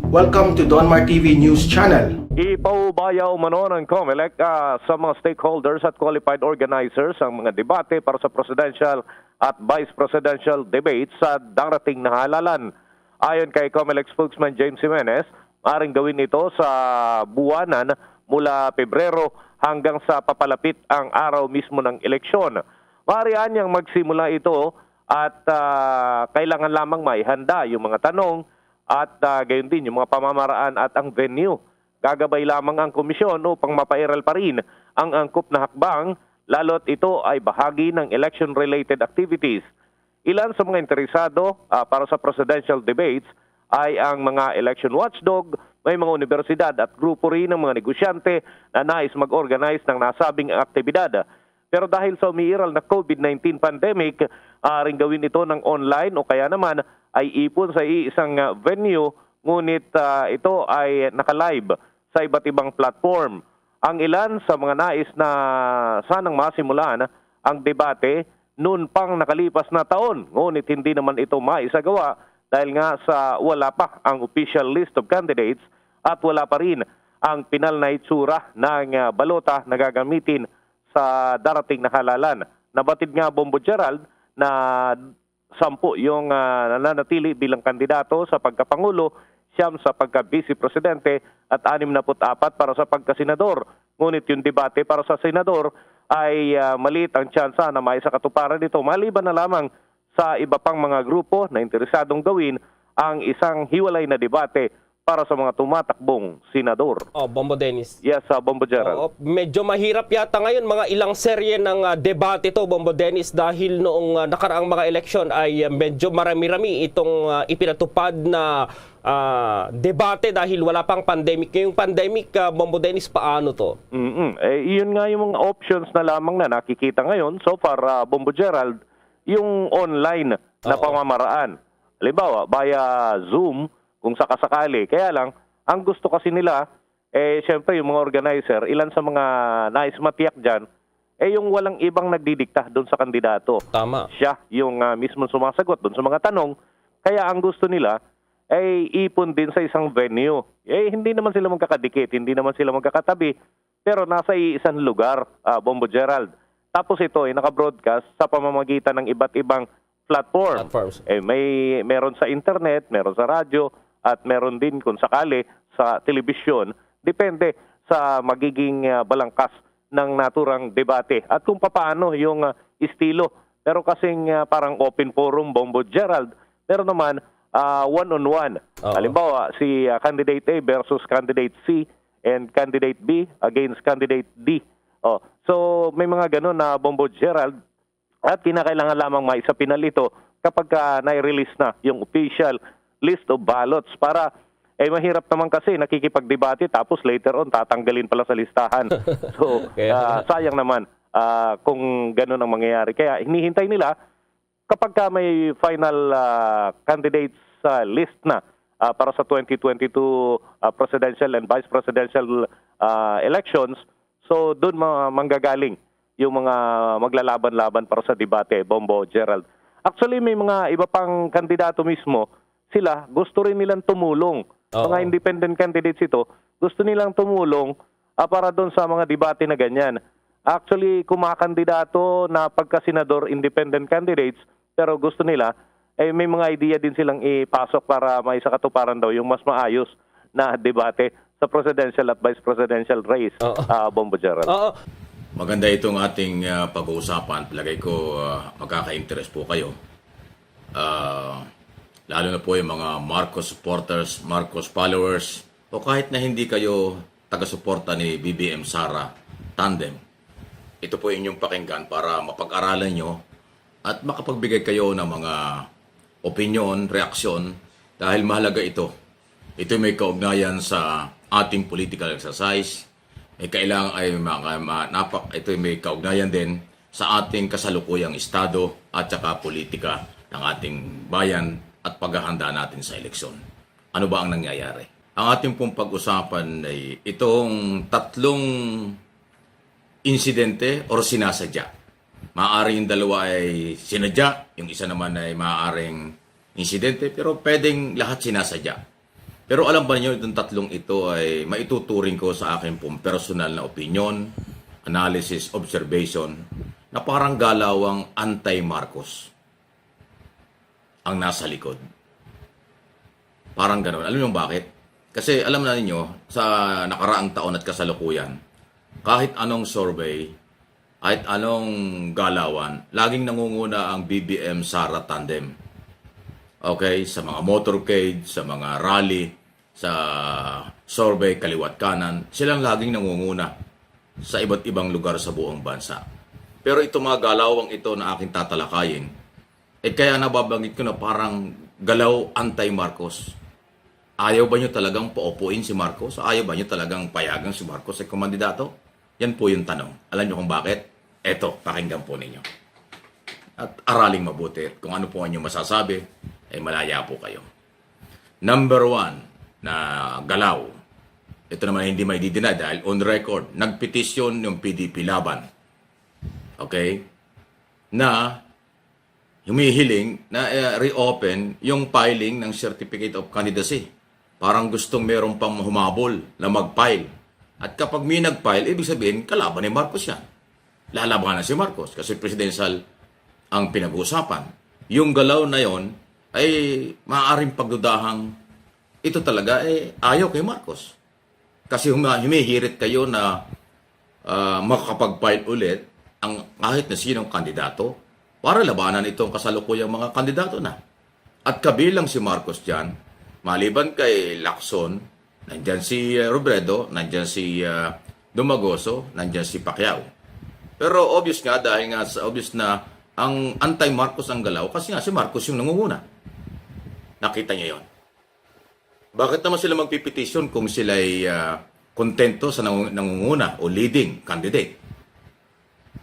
Welcome to Donmar TV News Channel. Ipaubaya umano ng COMELEC sa mga stakeholders at qualified organizers ang mga debate para sa presidential at vice presidential debates sa darating na halalan. Ayon kay COMELEC spokesman James Jimenez, maaaring gawin ito sa buwanan mula Pebrero hanggang sa papalapit ang araw mismo ng eleksyon. Maaari niyang magsimula ito at kailangan lamang maihanda yung mga tanong at gayon din yung mga pamamaraan at ang venue. Gagabay lamang ang komisyon upang mapairal pa rin ang angkop na hakbang, lalo't ito ay bahagi ng election-related activities. Ilan sa mga interesado para sa presidential debates ay ang mga election watchdog, may mga universidad at grupo rin ng mga negosyante na nais mag-organize ng nasabing aktibidad. Pero dahil sa umiiral na COVID-19 pandemic, ring gawin ito ng online o kaya naman ay ipon sa isang venue, ngunit ito ay naka-live sa iba't ibang platform. Ang ilan sa mga nais na sanang masimulan ang debate noon pang nakalipas na taon, ngunit hindi naman ito maisagawa dahil nga sa wala pa ang official list of candidates at wala pa rin ang pinal na itsura ng balota na gagamitin sa darating na halalan. Nabatid nga Bombo Gerald na 10 yung nananatili bilang kandidato sa pagkapangulo, 9 sa pagka-vice presidente at 64 para sa pagkasenador. Ngunit yung debate para sa senador ay maliit ang tsansa na may sa katuparan nito, maliban na lamang sa iba pang mga grupo na interesadong gawin ang isang hiwalay na debate para sa mga tumatakbong senador. Bombo Dennis. Yes, Bombo Gerald. Medyo mahirap yata ngayon, mga ilang serye ng debate ito, Bombo Dennis, dahil noong nakaraang mga eleksyon ay medyo marami-rami itong ipinatupad na debate dahil wala pang pandemic. Ngayong pandemic, Bombo Dennis, paano to? Iyon nga yung mga options na lamang na nakikita ngayon. So far, Bombo Gerald, yung online na pamamaraan. Halimbawa, via Zoom, kung sakasakali. Kaya lang, ang gusto kasi nila, syempre yung mga organizer, ilan sa mga nais matiyak dyan, yung walang ibang nagdidikta doon sa kandidato. Tama. Siya yung mismo sumasagot doon sa mga tanong. Kaya ang gusto nila, ipon din sa isang venue. Hindi naman sila magkakadikit, hindi naman sila magkakatabi, pero nasa isang lugar, Bombo Gerald. Tapos ito ay naka-broadcast sa pamamagitan ng iba't ibang platforms. Meron sa internet, meron sa radyo, at meron din kung sakali sa telebisyon. Depende sa magiging balangkas ng naturang debate at kung paano yung estilo. Pero kasing parang open forum, Bombo Gerald, meron naman one-on-one. Halimbawa, si candidate A versus candidate C and candidate B against candidate D. So may mga ganun na Bombo Gerald at kinakailangan lamang maisapinal ito kapag na-release na yung official list of ballots para mahirap naman kasi nakikipagdebate tapos later on tatanggalin pala sa listahan. So sayang naman kung gano'n ang mangyayari. Kaya hinihintay nila kapag may final candidates list na para sa 2022 presidential and vice presidential elections, so doon manggagaling yung mga maglalaban-laban para sa debate, Bombo Gerald. Actually, may mga iba pang kandidato mismo, sila gusto rin nilang tumulong. Mga independent candidates ito, gusto nilang tumulong para doon sa mga debate na ganyan. Actually, kumakandidato na pagka-senador independent candidates, pero gusto nila, may mga idea din silang ipasok para may sa katuparan daw yung mas maayos na debate sa presidential at vice presidential race, Bombo Gerald. Maganda itong ating pag-uusapan. Palagay ko magkaka-interest po kayo. Lalo na po yung mga Marcos supporters, Marcos followers, o kahit na hindi kayo taga-suporta ni BBM Sara Tandem. Ito po inyong pakinggan para mapag-aralan nyo at makapagbigay kayo ng mga opinion, reaksyon, dahil mahalaga ito. Ito may kaugnayan sa ating political exercise. Kailangan ay ito may kaugnayan din sa ating kasalukuyang estado at saka politika ng ating bayan at paghahanda natin sa eleksyon. Ano ba ang nangyayari? Ang ating pong pag-usapan ay itong tatlong insidente o sinasadya. Maaaring yung dalawa ay sinadya, yung isa naman ay maaaring insidente, pero pwedeng lahat sinasadya. Pero alam ba niyo, itong tatlong ito ay maituturing ko sa akin pong personal na opinion, analysis, observation, na parang galawang anti-Marcos ang nasa likod. Parang ganoon. Alam niyo bakit? Kasi alam na ninyo, sa nakaraang taon at kasalukuyan, kahit anong survey, kahit anong galawan, laging nangunguna ang BBM Sara tandem. Okay? Sa mga motorcade, sa mga rally, sa survey kaliwat kanan, silang laging nangunguna sa iba't ibang lugar sa buong bansa. Pero itong mga galawang ito na aking tatalakayin, kaya nababanggit ko na parang galaw anti-Marcos. Ayaw ba nyo talagang paupuin si Marcos? Ayaw ba nyo talagang payagang si Marcos ay kumandidato? Yan po yung tanong. Alam nyo kung bakit? Eto, pakinggan po ninyo. At araling mabuti. Kung ano po ang inyong masasabi, ay malaya po kayo. Number 1 na galaw. Ito naman hindi may didina dahil on record, nagpetisyon yung PDP laban. Okay? Na humihiling na reopen yung filing ng Certificate of Candidacy. Parang gustong meron pang humabol na mag-file. At kapag may nag-file, ibig sabihin, kalaban ni Marcos yan. Lalabanan si Marcos kasi presidential ang pinag-uusapan. Yung galaw na yon ay maaaring pagdudahang ito talaga ayaw kay Marcos. Kasi humihirit kayo na makakapag-file ulit ang kahit na sinong kandidato para labanan itong kasalukuyang mga kandidato na. At kabilang si Marcos dyan, maliban kay Lacson, nandyan si Robredo, nandyan si Dumagoso, nandyan si Pacquiao. Pero obvious nga, dahil nga obvious na ang anti-Marcos ang galaw kasi nga si Marcos yung nangunguna. Nakita niyo yon. Bakit naman sila magpipetisyon kung sila ay kontento sa nangunguna o leading candidate?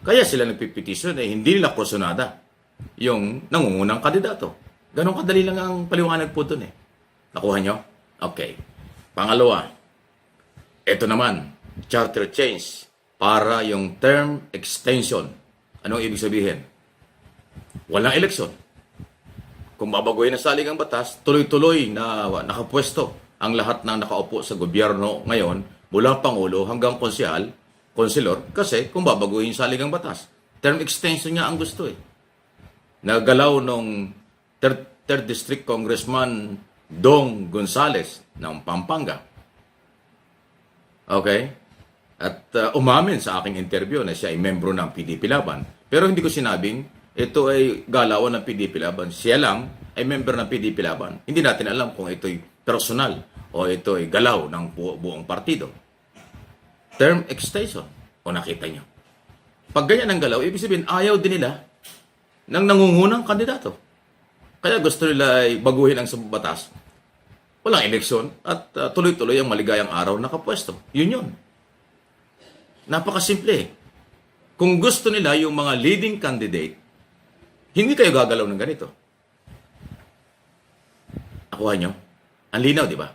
Kaya sila nagpipetisyon hindi nila personada yung nangungunang kandidato. Ganon kadali lang ang paliwanag po dun Nakuha nyo? Okay. Pangalawa, ito naman, charter change para yung term extension. Anong ibig sabihin? Walang eleksyon. Kung babaguhin ang saligang batas, tuloy-tuloy na nakapwesto ang lahat ng nakaupo sa gobyerno ngayon, mula Pangulo hanggang konselor, kasi kung babaguhin ang saligang batas. Term extension nga ang gusto Nagalaw nung 3rd District Congressman Dong Gonzales ng Pampanga. Okay? At umamin sa aking interview na siya ay membro ng PDP Laban. Pero hindi ko sinabing ito ay galawan ng PDP Laban. Siya lang ay member ng PDP Laban. Hindi natin alam kung ito ay personal o ito ay galaw ng buong partido. Term extension. O nakita nyo. Pag ganyan ang galaw, ibig sabihin ayaw din nila ng nangungunang kandidato. Kaya gusto nila ay baguhin ang batas. Walang eleksyon at tuloy-tuloy ang maligayang araw nakapwesto. Yun. Napakasimple. Kung gusto nila yung mga leading candidate, hindi kayo gagalaw ng ganito. Nakuha nyo? Ang linaw, di ba?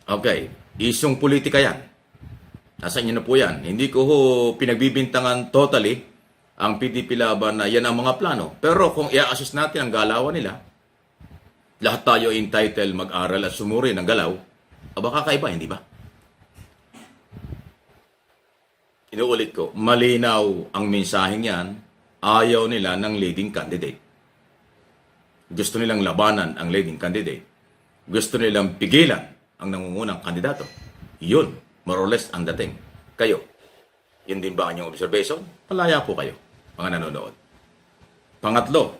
Okay. Isyong politika yan. Nasa inyo na po yan. Hindi ko pinagbibintangan totally ang PDP Laban na yan ang mga plano. Pero kung i-assess natin ang galawan nila, lahat tayo entitled mag-aral at sumuri ng galaw, baka kakaiba, hindi ba? Inuulit ko, malinaw ang mensaheng yan, ayaw nila ng leading candidate. Gusto nilang labanan ang leading candidate. Gusto nilang pigilan ang nangungunang kandidato. Yun, more or less ang dating. Kayo, yun din ba ang inyong observation? Palaya po kayo, mga nanonood. Pangatlo,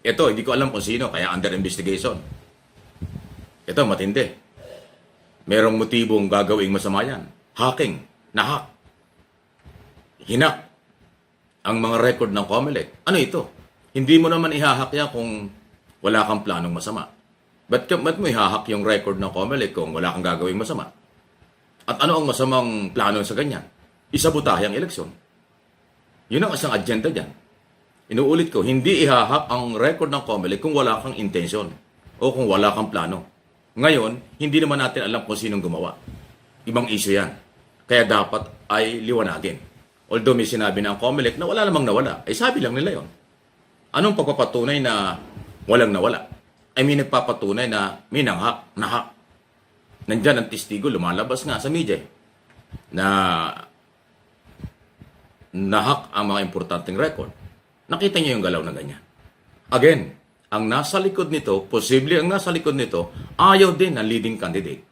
ito, hindi ko alam kung sino, kaya under investigation. Ito, matindi. Merong motibong gagawing masama yan. Hacking, nahack. Hinak ang mga record ng COMELEC. Ano ito? Hindi mo naman ihahack yan kung wala kang planong masama. Ba't mo ihahack yung record ng COMELEC kung wala kang gagawing masama? At ano ang masamang plano sa ganyan? Isabotahe ang eleksyon. Yun ang isang agenda dyan. Inuulit ko, hindi ihahack ang record ng COMELEC kung wala kang intensyon o kung wala kang plano. Ngayon, hindi naman natin alam kung sinong gumawa. Ibang issue yan. Kaya dapat ay liwanagin. Although may sinabi ng COMELEC na wala namang nawala, ay sabi lang nila yon. Anong pagpapatunay na walang nawala? ay may nagpapatunay na may nahak. Nandyan ang testigo, lumalabas nga sa media na nahak ang mga importanteng record. Nakita niyo yung galaw na ganyan. Again, ang nasa likod nito, posible ang nasa likod nito, ayaw din ang leading candidate.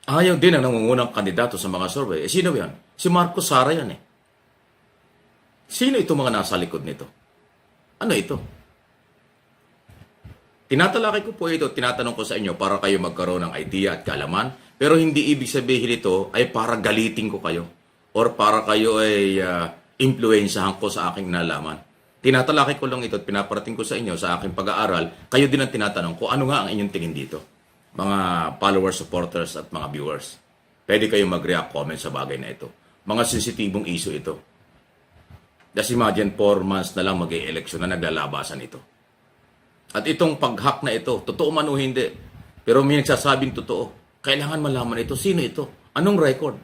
Ayaw din ang nangungunang kandidato sa mga survey. Sino yan? Si Marcos Sara yan eh. Sino ito mga nasa likod nito? Ano ito? Tinatalakay ko po ito, tinatanong ko sa inyo para kayo magkaroon ng idea at kaalaman, pero hindi ibig sabihin ito ay para galitin ko kayo or para kayo ay impluensyahan ko sa aking nalaman. Tinatalakay ko lang ito at pinaparating ko sa inyo sa aking pag-aaral. Kayo din ang tinatanong ko, ano nga ang inyong tingin dito? Mga followers, supporters at mga viewers. Pwede kayo mag-react, comment sa bagay na ito. Mga sensitibong issue ito. Just imagine 4 months na lang mag-e-eleksyon na naglalabasan ito. At itong pag-hack na ito, totoo man o hindi, pero may nagsasabing totoo. Kailangan malaman ito. Sino ito? Anong record?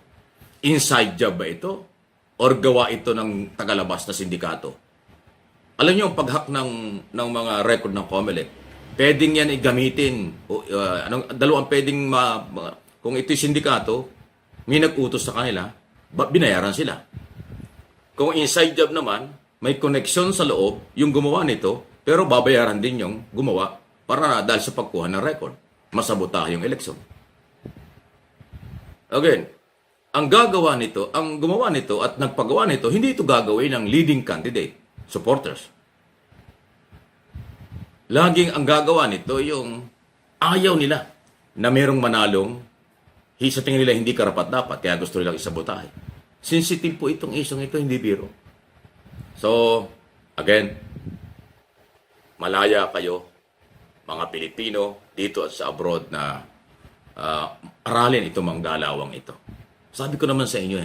Inside job ba ito? Or gawa ito ng tagalabas na sindikato? Alam niyo, ang pag-hack ng mga record ng COMELEC, pwedeng yan gamitin. Dalawang pwedeng, kung ito'y sindikato, may nag-utos sa kanila, binayaran sila. Kung inside job naman, may connection sa loob, yung gumawa nito, pero babayaran din yung gumawa para dahil sa pagkuha ng record. Masabotahe yung eleksyon. Again, ang gumawa nito at nagpagawa nito, hindi ito gagawin ng leading candidate, supporters. Laging ang gagawa nito yung ayaw nila na merong manalong sa tingin nila hindi karapat-dapat, kaya gusto nilang isabotahe. Sensitive po itong isyong ito, hindi biro. So, again, malaya kayo, mga Pilipino, dito at sa abroad na aralin itong mga galawang ito. Sabi ko naman sa inyo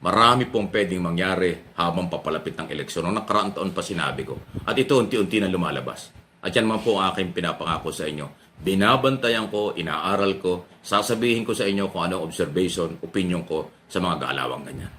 marami pong pwedeng mangyari habang papalapit ng eleksyon. Noong nakaraang taon pa sinabi ko. At ito unti-unti na lumalabas. At yan man po ang aking pinapangako sa inyo. Binabantayan ko, inaaral ko, sasabihin ko sa inyo kung anong observation, opinion ko sa mga galawang ganyan.